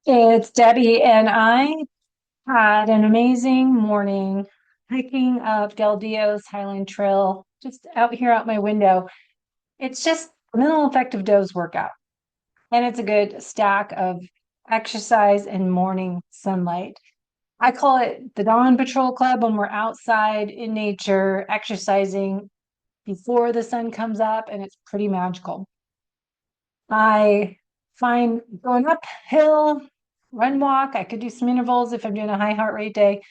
It's Debbie, and I had an amazing morning hiking up Del Dio's Highland Trail, just out here out my window. It's just a minimal effective dose workout, and it's a good stack of exercise and morning sunlight. I call it the Dawn Patrol Club when we're outside in nature, exercising before the sun comes up, and it's pretty magical. I find going uphill, run walk. I could do some intervals if I'm doing a high heart rate day,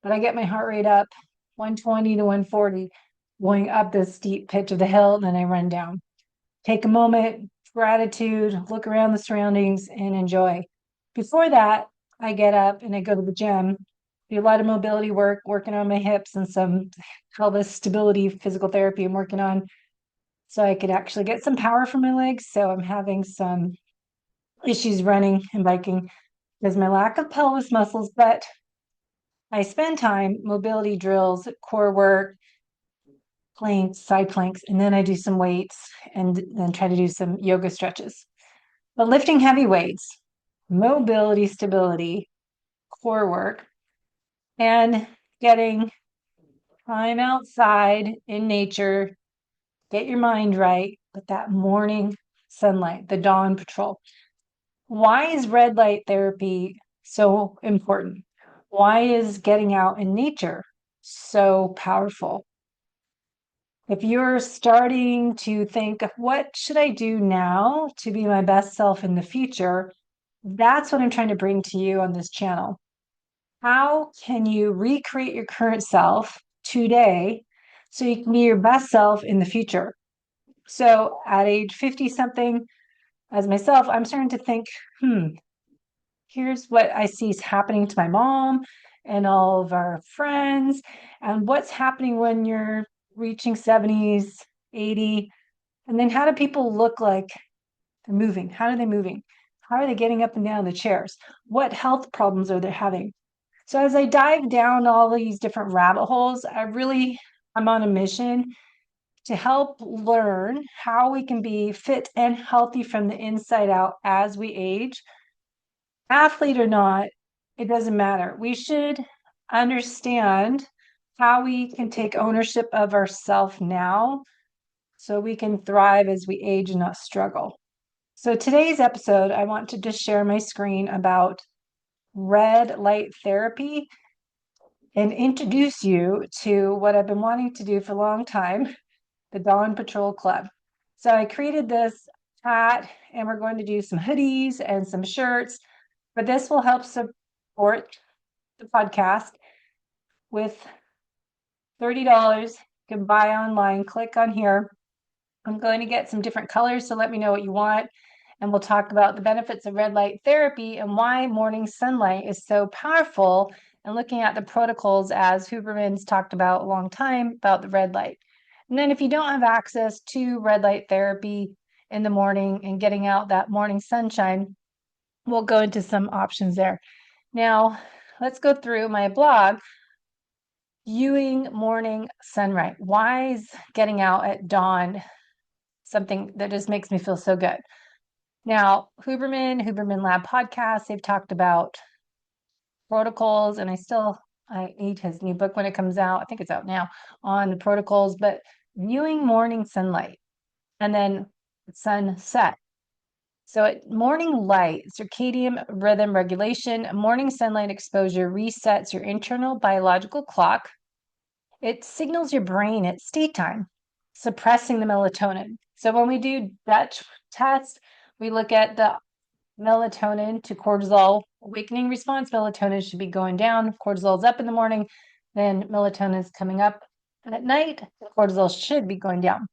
but I get my heart rate up 120 to 140 going up this steep pitch of the hill, and then I run down. Take a moment, gratitude, look around the surroundings, and enjoy. Before that, I get up and I go to the gym, do a lot of mobility work, working on my hips and some pelvis stability physical therapy I'm working on so I could actually get some power from my legs. So I'm having some issues running and biking because my lack of pelvis muscles, but I spend time mobility drills, core work, planks, side planks, and then I do some weights and then try to do some yoga stretches. But lifting heavy weights, mobility, stability, core work, and getting time outside in nature, get your mind right with that morning sunlight, the dawn patrol. Why is red light therapy so important? Why is getting out in nature so powerful? If you're starting to think, what should I do now to be my best self in the future? That's what I'm trying to bring to you on this channel. How can you recreate your current self today so you can be your best self in the future? So at age 50 something, as myself, I'm starting to think, here's what I see is happening to my mom and all of our friends, and what's happening when you're reaching 70s, 80. And then how do people look like they're moving? How are they moving? How are they getting up and down the chairs? What health problems are they having? So as I dive down all these different rabbit holes, I'm on a mission to help learn how we can be fit and healthy from the inside out as we age, athlete or not, it doesn't matter. We should understand how we can take ownership of ourselves now so we can thrive as we age and not struggle. So today's episode, I want to just share my screen about red light therapy and introduce you to what I've been wanting to do for a long time, the Dawn Patrol Club. So I created this hat and we're going to do some hoodies and some shirts, but this will help support the podcast with $30. You can buy online, click on here. I'm going to get some different colors, so let me know what you want. And we'll talk about the benefits of red light therapy and why morning sunlight is so powerful, and looking at the protocols as Huberman's talked about a long time about the red light. And then if you don't have access to red light therapy in the morning and getting out that morning sunshine, we'll go into some options there. Now, let's go through my blog. Viewing morning sunrise. Why is getting out at dawn something that just makes me feel so good? Now, Huberman Lab podcast, they've talked about protocols, and I need his new book when it comes out. I think it's out now on the protocols, but viewing morning sunlight and then sunset. So at morning light, circadian rhythm regulation, morning sunlight exposure resets your internal biological clock. It signals your brain it's state time, suppressing the melatonin. So when we do Dutch test, we look at the melatonin to cortisol awakening response. Melatonin should be going down. Cortisol's up in the morning, then melatonin is coming up at night. Cortisol should be going down.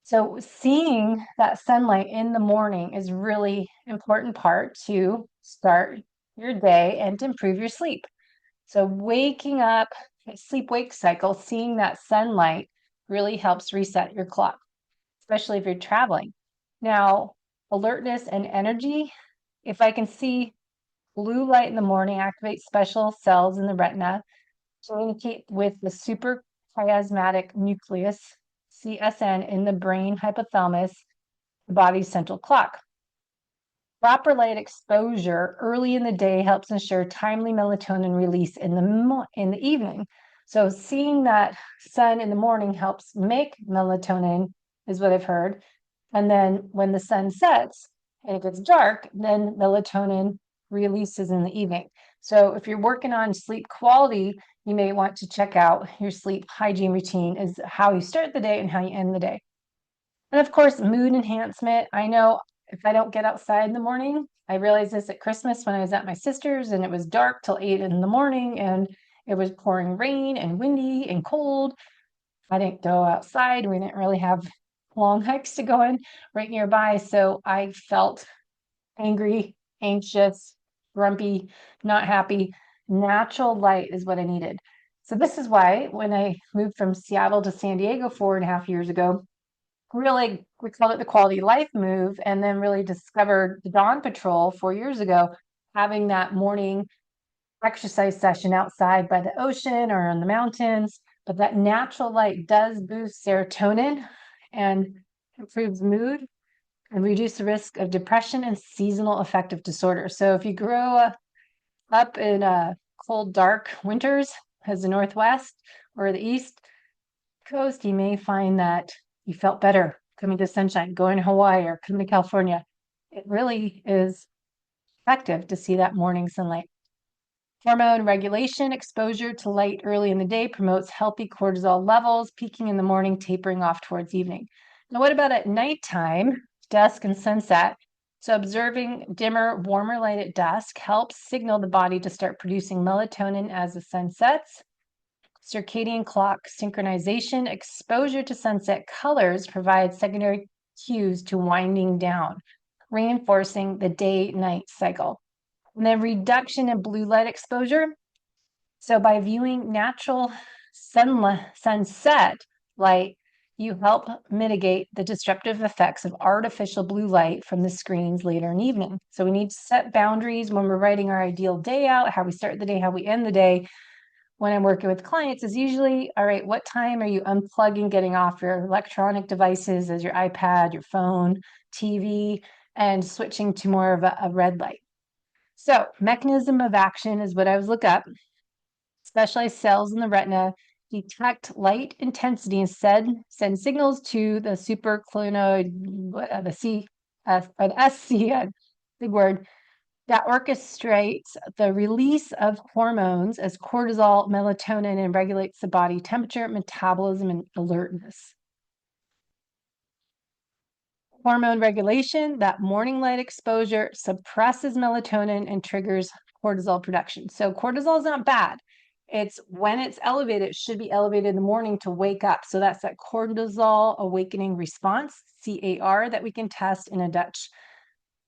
So seeing that sunlight in the morning is really important part to start your day and to improve your sleep. So waking up, sleep-wake cycle, seeing that sunlight really helps reset your clock, especially if you're traveling. Now, alertness and energy, if I can see blue light in the morning, activate special cells in the retina, communicate with the suprachiasmatic nucleus, CSN, in the brain hypothalamus, the body's central clock. Proper light exposure early in the day helps ensure timely melatonin release in the evening. So seeing that sun in the morning helps make melatonin is what I've heard. And then when the sun sets and it gets dark, then melatonin releases in the evening. So if you're working on sleep quality, you may want to check out your sleep hygiene routine is how you start the day and how you end the day. And of course, mood enhancement. I know if I don't get outside in the morning, I realized this at Christmas when I was at my sister's and it was dark till 8 in the morning and it was pouring rain and windy and cold. I didn't go outside. We didn't really have long hikes to go in right nearby. So I felt angry, anxious, grumpy, not happy. Natural light is what I needed. So this is why when I moved from Seattle to San Diego 4.5 years ago, really we called it the quality life move, and then really discovered the Dawn Patrol 4 years ago, having that morning exercise session outside by the ocean or in the mountains. But that natural light does boost serotonin and improves mood and reduce the risk of depression and seasonal affective disorder. So if you grow up in cold, dark winters as the Northwest or the East Coast, you may find that you felt better coming to sunshine, going to Hawaii or coming to California. It really is effective to see that morning sunlight. Hormone regulation, exposure to light early in the day promotes healthy cortisol levels, peaking in the morning, tapering off towards evening. Now, what about at nighttime, dusk and sunset? So observing dimmer, warmer light at dusk helps signal the body to start producing melatonin as the sun sets. Circadian clock synchronization, exposure to sunset colors provides secondary cues to winding down, reinforcing the day-night cycle. And then reduction in blue light exposure. So by viewing natural sunset light, you help mitigate the disruptive effects of artificial blue light from the screens later in the evening. So we need to set boundaries when we're writing our ideal day out, how we start the day, how we end the day. When I'm working with clients is usually, all right, what time are you unplugging, getting off your electronic devices as your iPad, your phone, TV, and switching to more of a red light. So mechanism of action is what I was looking up. Specialized cells in the retina detect light intensity and send signals to the supraclinoid, the C, or the SC, big word, that orchestrates the release of hormones as cortisol, melatonin, and regulates the body temperature, metabolism, and alertness. Hormone regulation, that morning light exposure suppresses melatonin and triggers cortisol production. So cortisol is not bad. It's when it's elevated, it should be elevated in the morning to wake up. So that's that cortisol awakening response, CAR, that we can test in a Dutch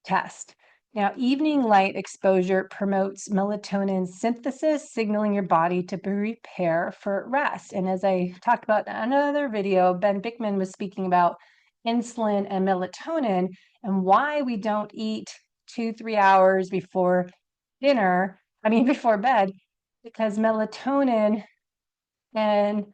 test. Now, evening light exposure promotes melatonin synthesis, signaling your body to prepare for rest. And as I talked about in another video, Ben Bickman was speaking about insulin and melatonin and why we don't eat 2-3 hours before before bed, because melatonin and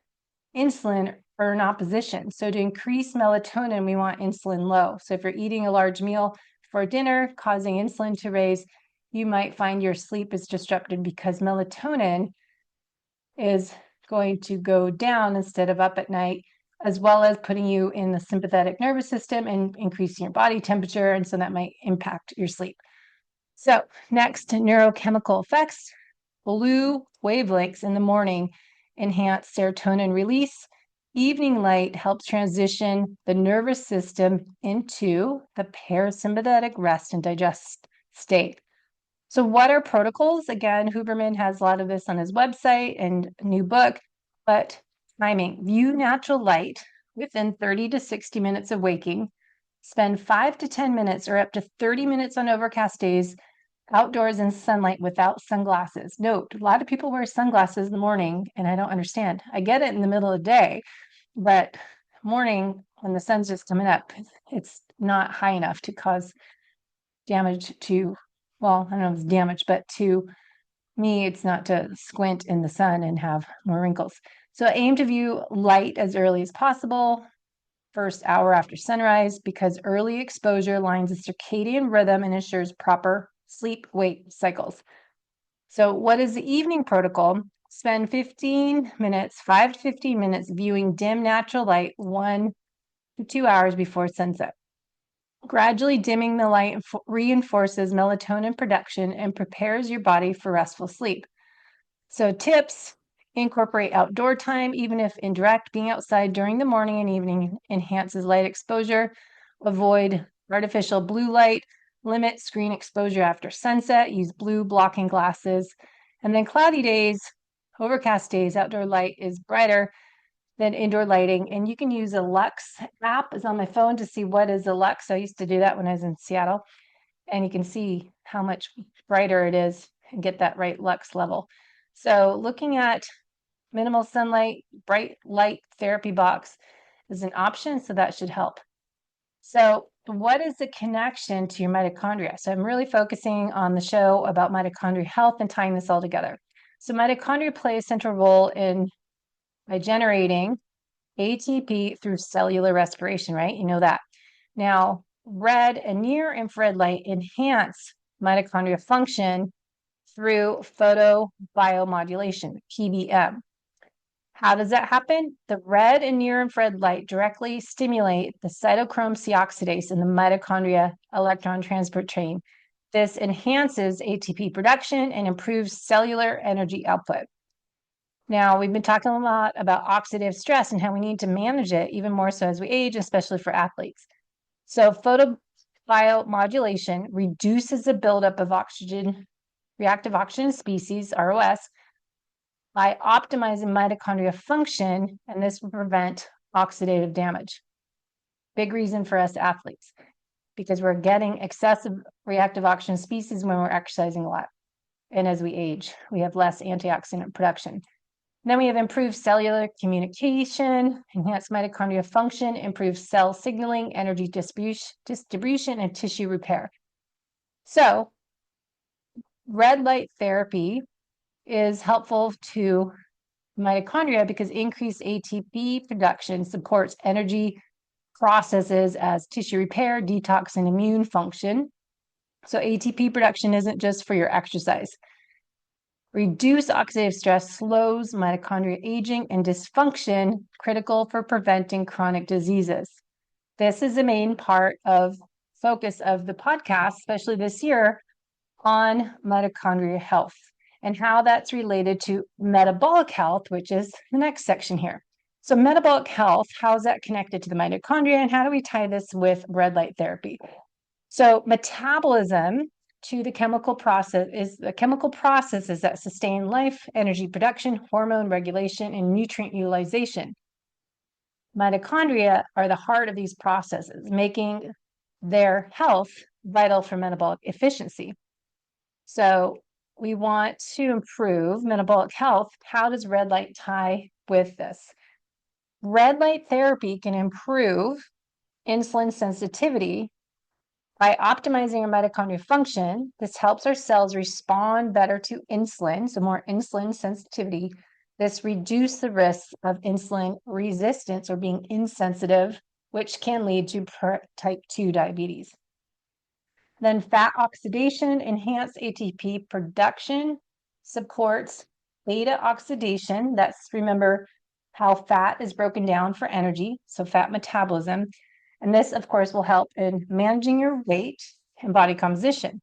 insulin are in opposition. So to increase melatonin, we want insulin low. So if you're eating a large meal for dinner, causing insulin to raise, you might find your sleep is disrupted because melatonin is going to go down instead of up at night, as well as putting you in the sympathetic nervous system and increasing your body temperature. And so that might impact your sleep. So next, neurochemical effects. Blue wavelengths in the morning enhance serotonin release. Evening light helps transition the nervous system into the parasympathetic rest and digest state. So what are protocols? Again, Huberman has a lot of this on his website and new book, but timing. View natural light within 30 to 60 minutes of waking. Spend 5 to 10 minutes or up to 30 minutes on overcast days outdoors in sunlight without sunglasses. Note, a lot of people wear sunglasses in the morning, and I don't understand. I get it in the middle of the day, but morning when the sun's just coming up, it's not high enough to cause damage to, well, I don't know if it's damage, but to me, it's not to squint in the sun and have more wrinkles. So aim to view light as early as possible. first hour after sunrise because early exposure aligns the circadian rhythm and ensures proper sleep-wake cycles. So what is the evening protocol? Spend 15 minutes, 5 to 15 minutes viewing dim natural light 1 to 2 hours before sunset. Gradually dimming the light reinforces melatonin production and prepares your body for restful sleep. So tips: incorporate outdoor time, even if indirect. Being outside during the morning and evening enhances light exposure. Avoid artificial blue light. Limit screen exposure after sunset. Use blue blocking glasses. And then cloudy days, overcast days, outdoor light is brighter than indoor lighting. And you can use a Lux app. It's on my phone to see what is a Lux. I used to do that when I was in Seattle. And you can see how much brighter it is and get that right Lux level. So looking at minimal sunlight, bright light therapy box is an option, so that should help. So what is the connection to your mitochondria? So I'm really focusing on the show about mitochondrial health and tying this all together. So mitochondria play a central role by generating ATP through cellular respiration, right? You know that. Now, red and near infrared light enhance mitochondrial function through photobiomodulation, PBM. How does that happen? The red and near infrared light directly stimulate the cytochrome C oxidase in the mitochondria electron transport chain. This enhances ATP production and improves cellular energy output. Now, we've been talking a lot about oxidative stress and how we need to manage it, even more so as we age, especially for athletes. So photobiomodulation reduces the buildup of oxygen, reactive oxygen species, ROS, by optimizing mitochondria function, and this will prevent oxidative damage. Big reason for us athletes, because we're getting excessive reactive oxygen species when we're exercising a lot. And as we age, we have less antioxidant production. Then we have improved cellular communication, enhanced mitochondria function, improved cell signaling, energy distribution, and tissue repair. So red light therapy is helpful to mitochondria because increased ATP production supports energy processes as tissue repair, detox, and immune function. So ATP production isn't just for your exercise. Reduce oxidative stress slows mitochondria aging and dysfunction, critical for preventing chronic diseases. This is the main part of focus of the podcast, especially this year, on mitochondria health and how that's related to metabolic health, which is the next section here. So metabolic health, how is that connected to the mitochondria, and how do we tie this with red light therapy? So metabolism to the chemical process is the chemical processes that sustain life, energy production, hormone regulation, and nutrient utilization. Mitochondria are the heart of these processes, making their health vital for metabolic efficiency. So we want to improve metabolic health. How does red light tie with this? Red light therapy can improve insulin sensitivity by optimizing our mitochondrial function. This helps our cells respond better to insulin, so more insulin sensitivity. This reduces the risk of insulin resistance or being insensitive, which can lead to type 2 diabetes. Then fat oxidation, enhanced ATP production, supports beta oxidation. That's, remember, how fat is broken down for energy, so fat metabolism. And this, of course, will help in managing your weight and body composition.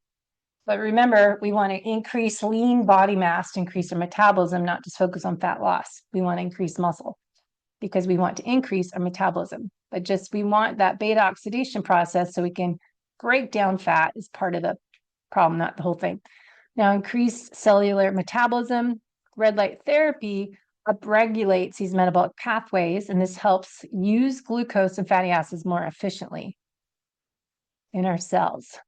But remember, we want to increase lean body mass to increase our metabolism, not just focus on fat loss. We want to increase muscle because we want to increase our metabolism. But just we want that beta oxidation process so we can break down fat is part of the problem, not the whole thing. Now, increased cellular metabolism. Red light therapy upregulates these metabolic pathways, and this helps use glucose and fatty acids more efficiently in our cells.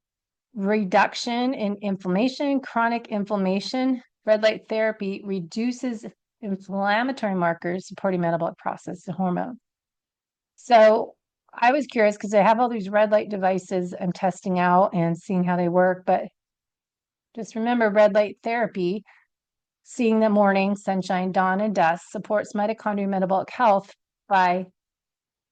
Reduction in inflammation, chronic inflammation. Red light therapy reduces inflammatory markers supporting metabolic process and hormone. So I was curious because I have all these red light devices I'm testing out and seeing how they work, but just remember red light therapy, seeing the morning, sunshine, dawn, and dusk, supports mitochondrial metabolic health by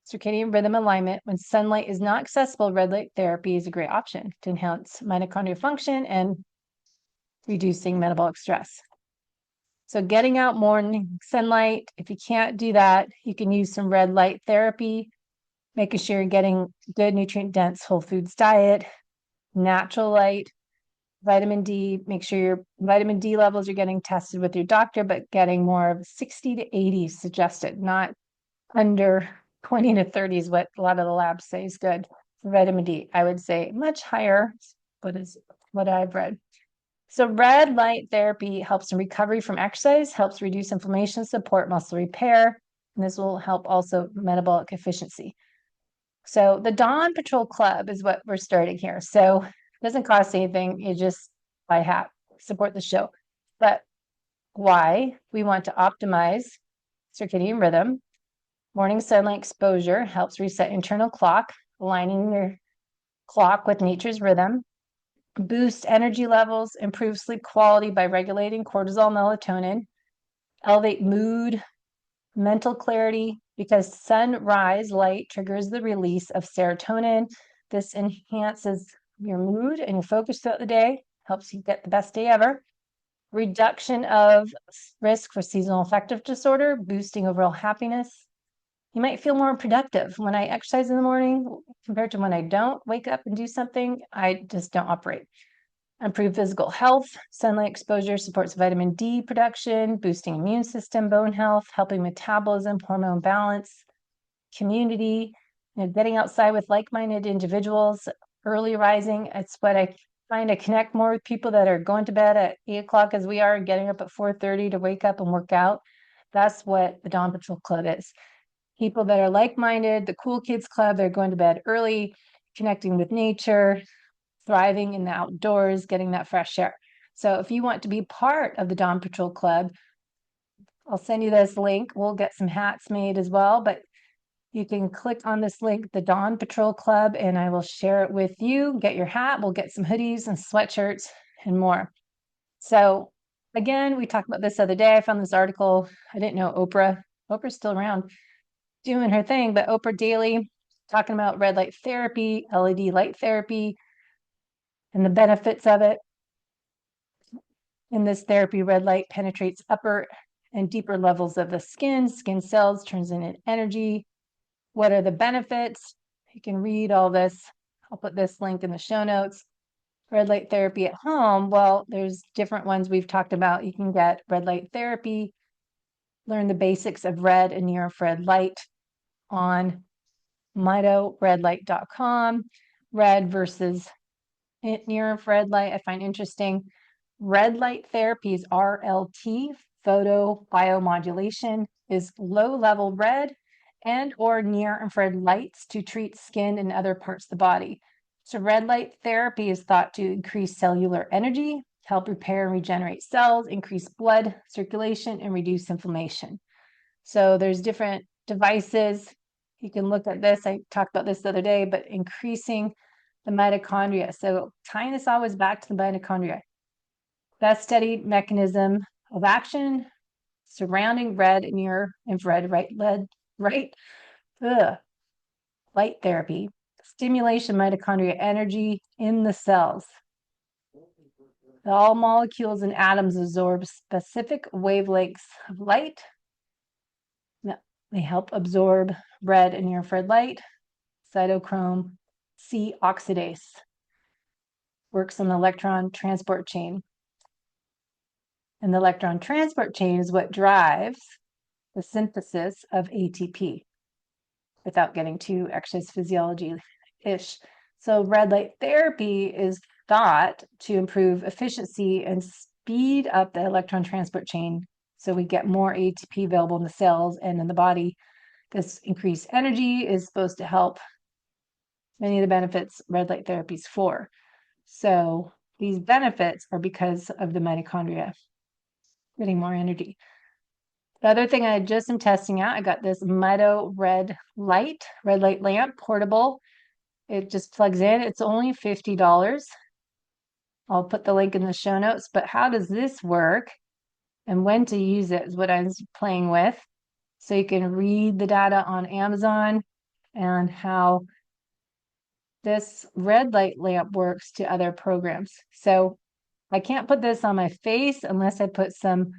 circadian rhythm alignment. When sunlight is not accessible, red light therapy is a great option to enhance mitochondrial function and reducing metabolic stress. So getting out morning sunlight, if you can't do that, you can use some red light therapy, making sure you're getting good nutrient dense whole foods diet, natural light, vitamin D, make sure your vitamin D levels are getting tested with your doctor, but getting more of 60 to 80 suggested, not under 20 to 30 is what a lot of the labs say is good for vitamin D. I would say much higher, but is what I've read. So red light therapy helps in recovery from exercise, helps reduce inflammation, support muscle repair, and this will help also metabolic efficiency. So the Dawn Patrol Club is what we're starting here. So it doesn't cost anything. You just buy a hat, support the show. But why? We want to optimize circadian rhythm. Morning sunlight exposure helps reset internal clock, aligning your clock with nature's rhythm. Boost energy levels, improve sleep quality by regulating cortisol, melatonin, elevate mood, mental clarity, because sunrise light triggers the release of serotonin. This enhances your mood and your focus throughout the day, helps you get the best day ever. Reduction of risk for seasonal affective disorder, boosting overall happiness. You might feel more productive. When I exercise in the morning compared to when I don't wake up and do something, I just don't operate. Improve physical health. Sunlight exposure supports vitamin D production, boosting immune system, bone health, helping metabolism, hormone balance, community, getting outside with like-minded individuals, early rising. It's what I find to connect more with people that are going to bed at 8 o'clock as we are, and getting up at 4:30 to wake up and work out. That's what the Dawn Patrol Club is. People that are like-minded, the cool kids club, they're going to bed early, connecting with nature, thriving in the outdoors, getting that fresh air. So if you want to be part of the Dawn Patrol Club, I'll send you this link. We'll get some hats made as well, but you can click on this link, the Dawn Patrol Club, and I will share it with you. Get your hat. We'll get some hoodies and sweatshirts and more. So again, we talked about this the other day. I found this article. I didn't know Oprah's still around doing her thing, but Oprah Daily talking about red light therapy, LED light therapy, and the benefits of it. In this therapy, red light penetrates upper and deeper levels of the skin cells, turns into energy. What are the benefits? You can read all this. I'll put this link in the show notes. Red light therapy at home. Well, there's different ones we've talked about. You can get red light therapy, learn the basics of red and near infrared light on mitoredlight.com. Red versus near infrared light, I find interesting. Red light therapies, RLT, photobiomodulation, is low-level red and or near infrared lights to treat skin and other parts of the body. So red light therapy is thought to increase cellular energy, help repair and regenerate cells, increase blood circulation, and reduce inflammation. So there's different devices. You can look at this. I talked about this the other day, but increasing the mitochondria. So tying this always back to the mitochondria. Best studied mechanism of action surrounding red near infrared light therapy. Stimulation mitochondria energy in the cells. All molecules and atoms absorb specific wavelengths of light. They help absorb red and near infrared light. Cytochrome C oxidase works on the electron transport chain. And the electron transport chain is what drives the synthesis of ATP without getting too exercise physiology-ish. So red light therapy is thought to improve efficiency and speed up the electron transport chain so we get more ATP available in the cells and in the body. This increased energy is supposed to help many of the benefits red light therapy is for. So these benefits are because of the mitochondria getting more energy. The other thing I just am testing out, I got this Mito red light lamp, portable. It just plugs in. It's only $50. I'll put the link in the show notes, but how does this work and when to use it is what I was playing with. So you can read the data on Amazon. and how this red light lamp works to other programs. So I can't put this on my face unless I put some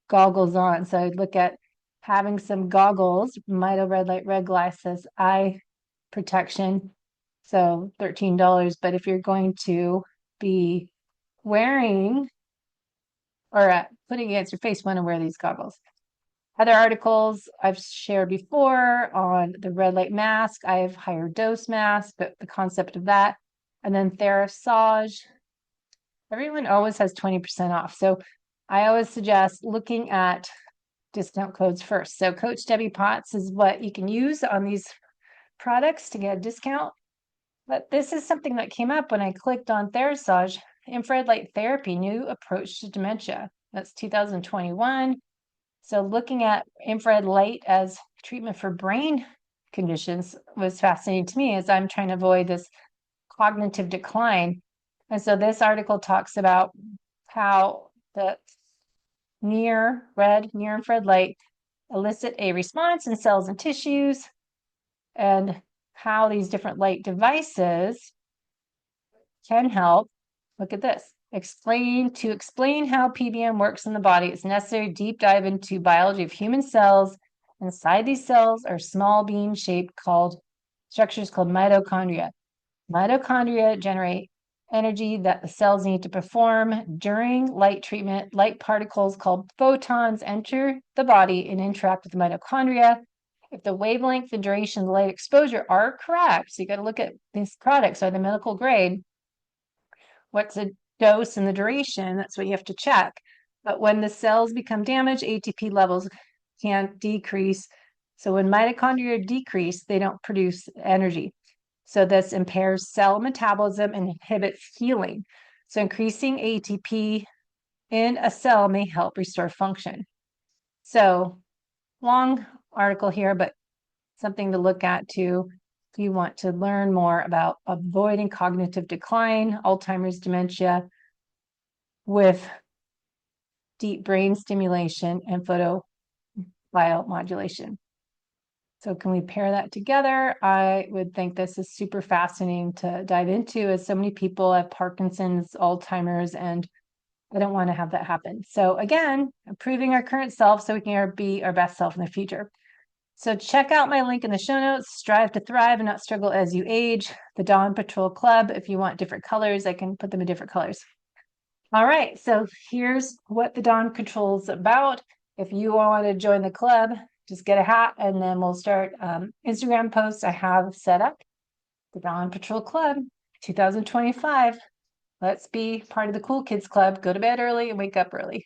goggles on. So I'd look at having some goggles, Mito red light red glasses, eye protection. So $13. But if you're going to be wearing or putting it against your face, you want to wear these goggles. Other articles I've shared before on the red light mask. I have higher dose mask, but the concept of that. And then Therasage. Everyone always has 20% off. So I always suggest looking at discount codes first. So Coach Debbie Potts is what you can use on these products to get a discount. But this is something that came up when I clicked on Therasage, infrared light therapy, new approach to dementia. That's 2021. So looking at infrared light as treatment for brain conditions was fascinating to me as I'm trying to avoid this cognitive decline. And so this article talks about how the near infrared light elicit a response in cells and tissues, and how these different light devices can help. Look at this. Explain how PBM works in the body, it's necessary to deep dive into biology of human cells. Inside these cells are small bean-shaped structures called mitochondria. Mitochondria generate energy that the cells need to perform during light treatment. Light particles called photons enter the body and interact with the mitochondria. If the wavelength and duration of the light exposure are correct, so you got to look at these products, are they medical grade? What's the dose and the duration? That's what you have to check. But when the cells become damaged, ATP levels can decrease. So when mitochondria decrease, they don't produce energy. So this impairs cell metabolism and inhibits healing. So increasing ATP in a cell may help restore function. So long article here, but something to look at too if you want to learn more about avoiding cognitive decline, Alzheimer's, dementia with deep brain stimulation and photobiomodulation. So can we pair that together? I would think this is super fascinating to dive into, as so many people have Parkinson's, Alzheimer's, and I don't want to have that happen. So again, improving our current self so we can be our best self in the future. So check out my link in the show notes. Strive to thrive and not struggle as you age. The Dawn Patrol Club. If you want different colors, I can put them in different colors. All right, so here's what the Dawn Patrol is about. If you want to join the club, just get a hat and then we'll start Instagram posts I have set up. The Dawn Patrol Club 2025. Let's be part of the cool kids club. Go to bed early and wake up early.